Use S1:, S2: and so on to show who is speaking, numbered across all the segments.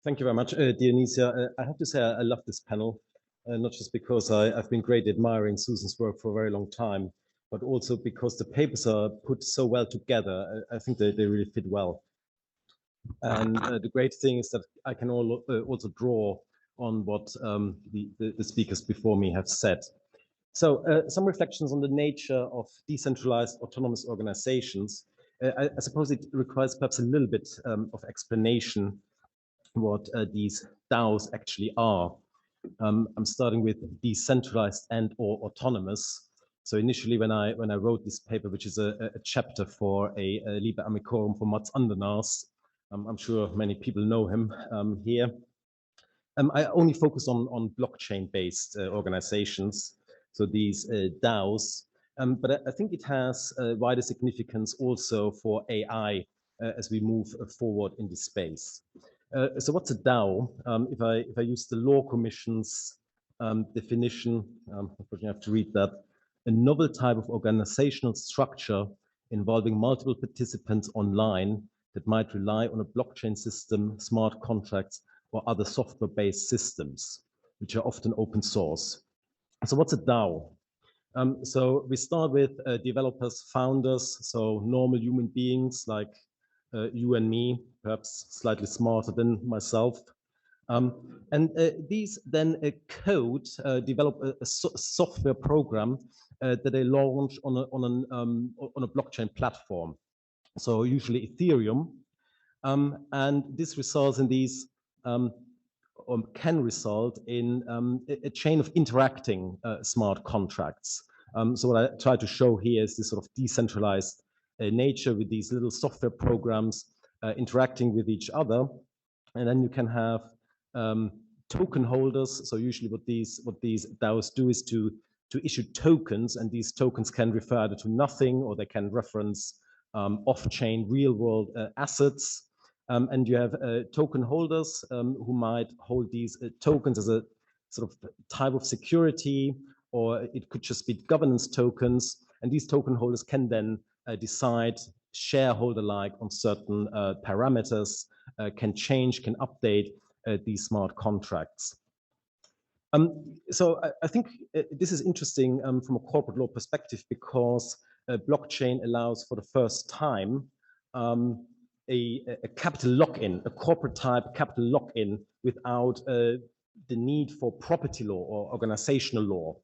S1: Thank you very much, Dionysia. I have to say I love this panel, not just because I've been great admiring Susan's work for a very long time, but also because the papers are put so well together. I think they really fit well. And the great thing is that I can also draw on what the speakers before me have said. So some reflections on the nature of decentralized autonomous organizations. I suppose it requires perhaps a little bit of explanation what these DAOs actually are. I'm starting with decentralized and/or autonomous. So initially, when I wrote this paper, which is a chapter for a Liber Amicorum for Mats Andernaas, I'm sure many people know him here. I only focus on blockchain-based organizations, so these DAOs. But I think it has wider significance also for AI as we move forward in this space. So what's a DAO? If I use the Law Commission's definition, unfortunately I have to read that, a novel type of organizational structure involving multiple participants online that might rely on a blockchain system, smart contracts, or other software-based systems, which are often open source. So what's a DAO? So we start with developers, founders, so normal human beings like you and me, perhaps slightly smarter than myself. And these then develop a software program that they launch on a blockchain platform. So usually Ethereum. And this results in these, or can result in a chain of interacting smart contracts. So what I try to show here is this sort of decentralized nature with these little software programs interacting with each other. And then you can have token holders. So usually what these DAOs do is to issue tokens, and these tokens can refer either to nothing or they can reference off-chain real-world assets. And you have token holders who might hold these tokens as a sort of type of security, or it could just be governance tokens. And these token holders can then decide shareholder-like on certain parameters, can change, can update these smart contracts. So I think this is interesting from a corporate law perspective, because blockchain allows for the first time a capital lock-in, a corporate type capital lock-in without the need for property law or organizational law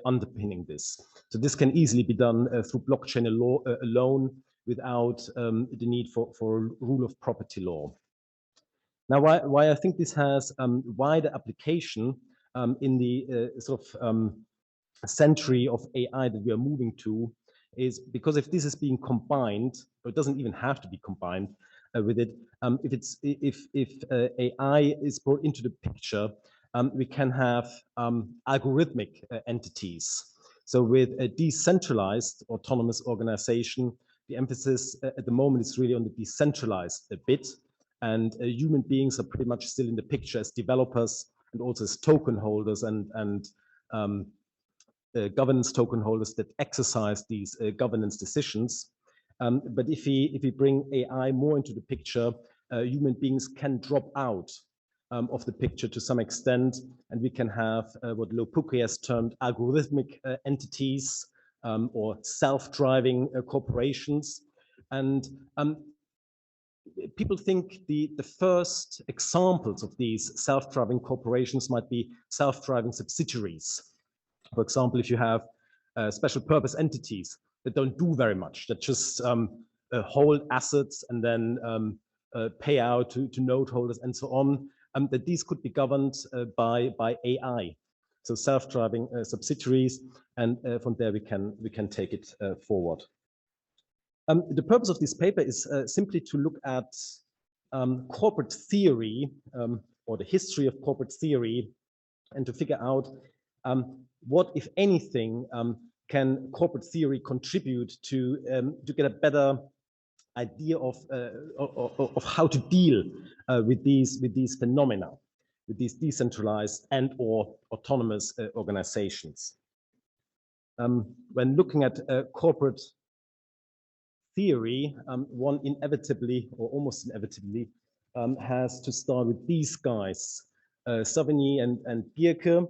S1: underpinning this. So this can easily be done through blockchain alone without the need for rule of property law. Now, why I think this has wider application in the sort of century of AI that we are moving to is because if this is being combined, or it doesn't even have to be combined with it, if AI is brought into the picture, we can have algorithmic entities. So with a decentralized autonomous organization, the emphasis at the moment is really on the decentralized bit, and human beings are pretty much still in the picture as developers and also as token holders and governance token holders that exercise these governance decisions. But if we bring AI more into the picture, human beings can drop out of the picture to some extent, and we can have what Lopukhi has termed algorithmic entities or self-driving corporations. And people think the first examples of these self-driving corporations might be self-driving subsidiaries. For example, if you have special purpose entities that don't do very much, that just hold assets and then pay out to note holders and so on, that these could be governed by AI. So self-driving subsidiaries, and from there we can take it forward. The purpose of this paper is simply to look at corporate theory or the history of corporate theory, and to figure out what, if anything, can corporate theory contribute to get a better idea of how to deal with these phenomena, with these decentralized and/or autonomous organizations. When looking at corporate theory, one inevitably or almost inevitably has to start with these guys, Savigny and Gierke.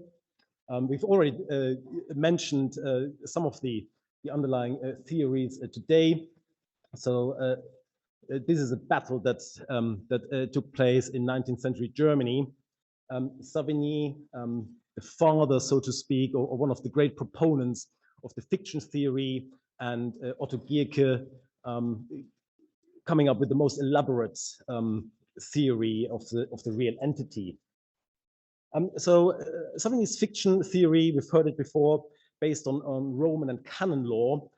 S1: We've already mentioned some of the underlying theories today. So this is a battle that took place in 19th century Germany. Savigny, the father, so to speak, or one of the great proponents of the fiction theory, and Otto Gierke coming up with the most elaborate theory of the real entity. So Savigny's fiction theory, we've heard it before, based on Roman and canon law,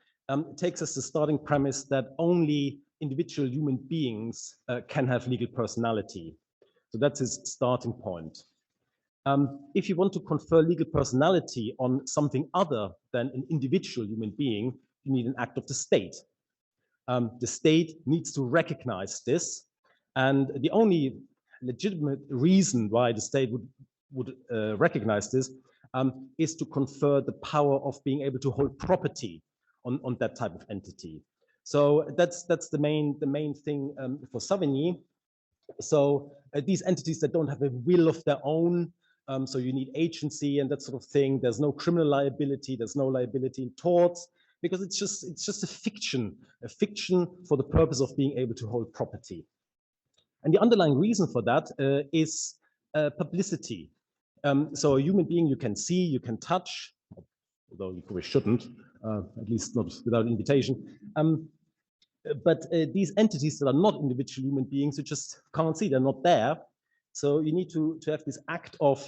S1: takes us the starting premise that only individual human beings can have legal personality. So that's his starting point. If you want to confer legal personality on something other than an individual human being, you need an act of the state. The state needs to recognize this, and the only legitimate reason why the state would recognize this is to confer the power of being able to hold property on that type of entity. So that's the main thing for Savigny. So these entities that don't have a will of their own, so you need agency and that sort of thing. There's no criminal liability. There's no liability in torts, because it's just a fiction for the purpose of being able to hold property. And the underlying reason for that is publicity. So a human being you can see, you can touch, although you probably shouldn't, at least not without invitation. But these entities that are not individual human beings, you just can't see, they're not there. So you need to have this act of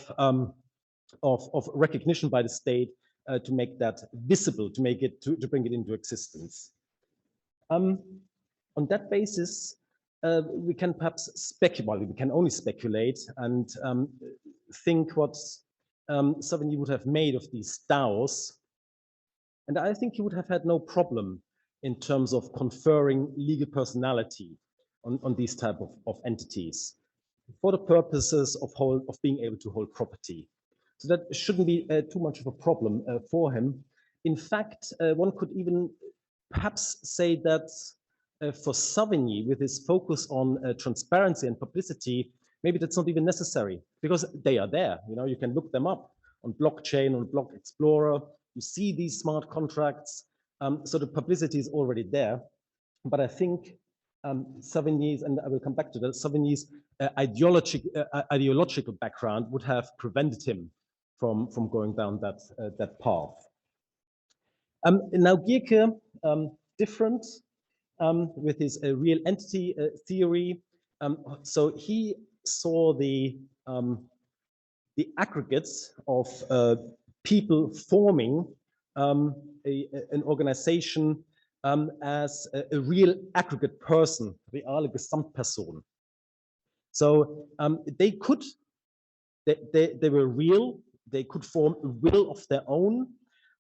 S1: recognition by the state to make that visible, to make it, to bring it into existence. On that basis, we can perhaps speculate, well, we can only speculate and think what Savigny would have made of these DAOs. And I think he would have had no problem in terms of conferring legal personality on these type of entities for the purposes of being able to hold property. So that shouldn't be too much of a problem for him. In fact, one could even perhaps say that for Savigny, with his focus on transparency and publicity, maybe that's not even necessary, because they are there. You know, you can look them up on blockchain, on Block Explorer. You see these smart contracts. So the publicity is already there. But I think Savigny's, and I will come back to that, Savigny's ideological background would have prevented him from going down that path. Now Gierke, different with his real entity theory. So he saw the aggregates of people forming an organization as a real aggregate person, reale Gesamtperson. So they were real, they could form a will of their own,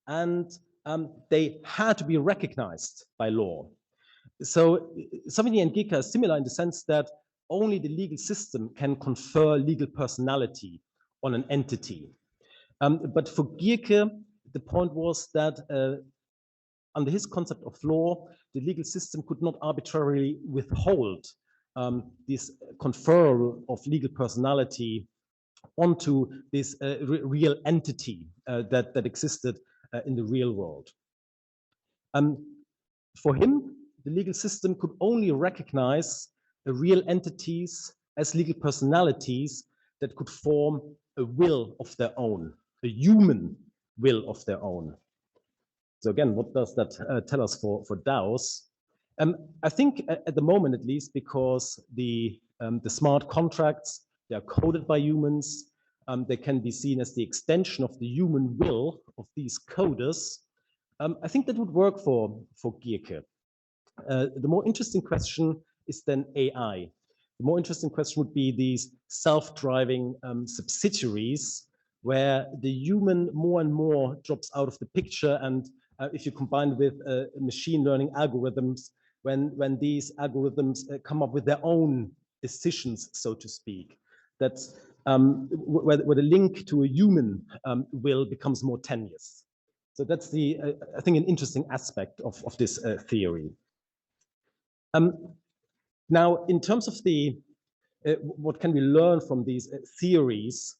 S1: and they had to be recognized by law. So Savigny and Gierke are similar in the sense that only the legal system can confer legal personality on an entity. But for Gierke, the point was that under his concept of law, the legal system could not arbitrarily withhold this conferral of legal personality onto this real entity that existed in the real world. For him, the legal system could only recognize real entities as legal personalities that could form a will of their own, a human will of their own. So again, what does that tell us for DAOs? I think at the moment, at least, because the smart contracts, they are coded by humans, they can be seen as the extension of the human will of these coders. I think that would work for Gierke. The more interesting question is then AI. The more interesting question would be these self-driving subsidiaries, where the human more and more drops out of the picture. And if you combine with machine learning algorithms, when these algorithms come up with their own decisions, so to speak, that where the link to a human will becomes more tenuous. So that's I think, an interesting aspect of this theory. Now, in terms of the what can we learn from these theories?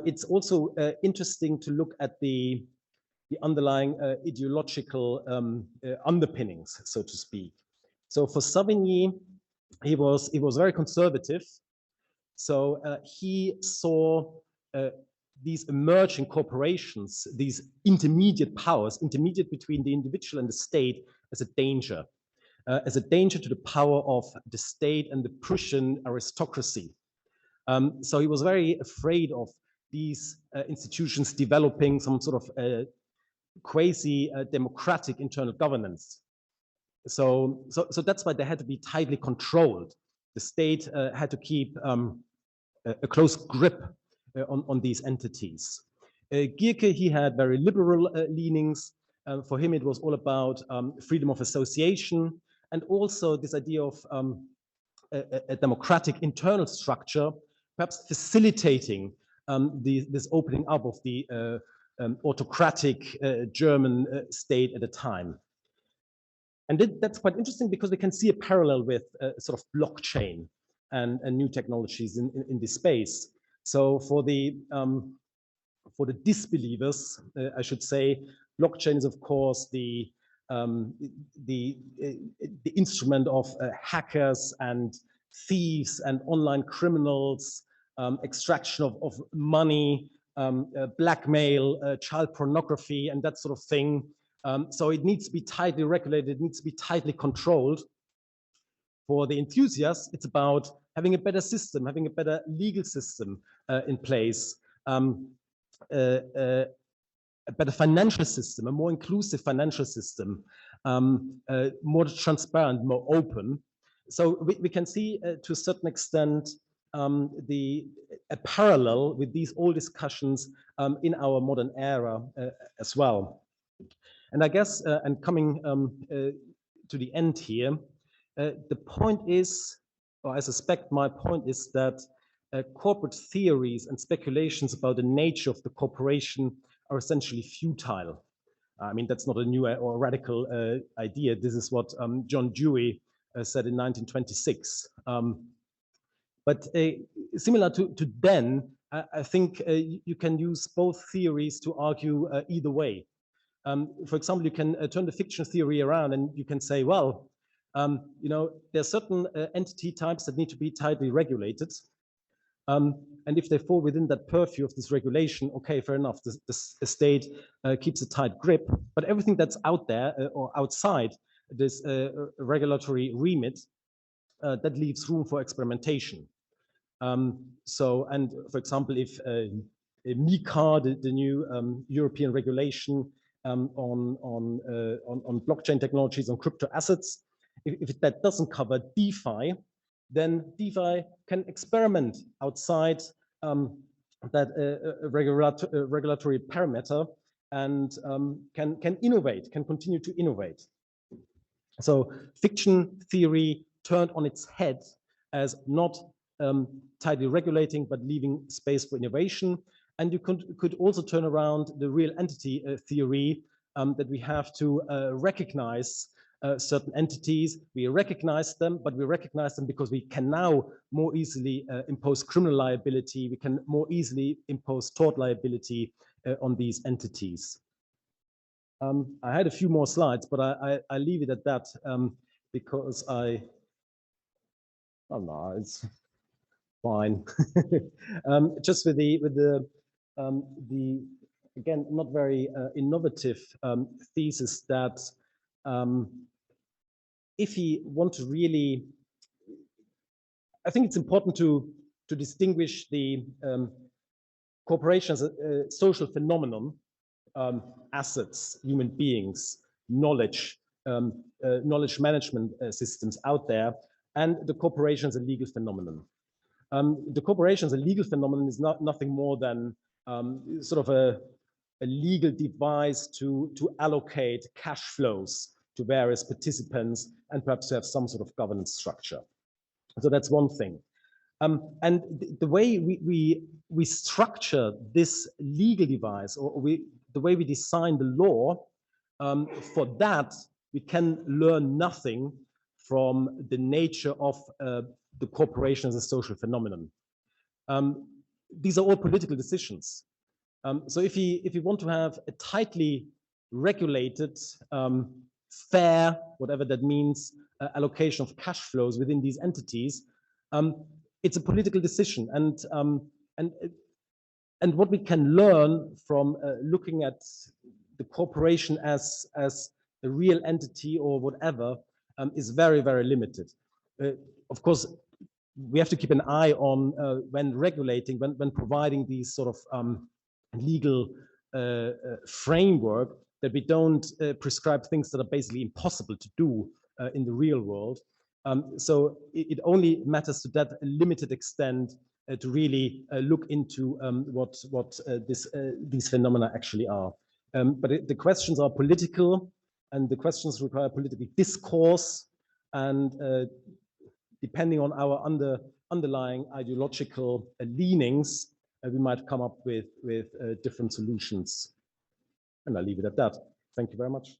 S1: It's also interesting to look at the underlying ideological underpinnings, so to speak. So for Savigny, he was very conservative. So he saw these emerging corporations, these intermediate powers, intermediate between the individual and the state, as a danger to the power of the state and the Prussian aristocracy. So he was very afraid of these institutions developing some sort of quasi-democratic internal governance. So that's why they had to be tightly controlled. The state had to keep a close grip on these entities. Gierke, he had very liberal leanings. For him, it was all about freedom of association, and also this idea of a democratic internal structure, perhaps facilitating this opening up of the autocratic German state at the time. And that's quite interesting because we can see a parallel with sort of blockchain and new technologies in this space. So for the disbelievers, I should say, blockchain is of course the instrument of hackers and thieves and online criminals, extraction of money, blackmail, child pornography, and that sort of thing. So it needs to be tightly regulated, it needs to be tightly controlled. For the enthusiasts, it's about having a better system, having a better legal system in place, a better financial system, a more inclusive financial system, more transparent, more open. So we can see to a certain extent a parallel with these old discussions in our modern era as well. And I guess, and coming to the end here, the point is, or I suspect my point is that corporate theories and speculations about the nature of the corporation are essentially futile. I mean, that's not a new or radical idea. This is what John Dewey said in 1926. But similar to then, I think you can use both theories to argue either way. For example, you can turn the fiction theory around and you can say, well, you know, there are certain entity types that need to be tightly regulated. And if they fall within that purview of this regulation, okay, fair enough, the state keeps a tight grip, but everything that's out there or outside this regulatory remit, that leaves room for experimentation. So, and for example, if MiCA, the new European regulation on blockchain technologies, on crypto assets, if that doesn't cover DeFi, then DeFi can experiment outside that regulatory parameter and can innovate, can continue to innovate. So fiction theory turned on its head as not tightly regulating, but leaving space for innovation. And you could also turn around the real entity theory that we have to recognize certain entities. We recognize them, but we recognize them because we can now more easily impose criminal liability. We can more easily impose tort liability on these entities. I had a few more slides, but I leave it at that because oh no, it's fine. Just with the again, not very innovative thesis that if we want to really, I think it's important to distinguish the corporation as a social phenomenon, assets, human beings, knowledge, knowledge management systems out there, and the corporation as a legal phenomenon. The corporation as a legal phenomenon is nothing more than sort of a legal device to allocate cash flows to various participants and perhaps to have some sort of governance structure. So that's one thing. And the way we structure this legal device, or the way we design the law, for that, we can learn nothing from the nature of the corporation as a social phenomenon. These are all political decisions. So if you want to have a tightly regulated, fair, whatever that means, allocation of cash flows within these entities, it's a political decision. And what we can learn from looking at the corporation as a real entity or whatever is very, very limited. Of course, we have to keep an eye on when regulating, when providing these sort of legal framework, that we don't prescribe things that are basically impossible to do in the real world. So it only matters to that limited extent to really look into what these phenomena actually are. But the questions are political, and the questions require political discourse, and depending on our underlying ideological leanings, we might come up with different solutions. And I'll leave it at that. Thank you very much.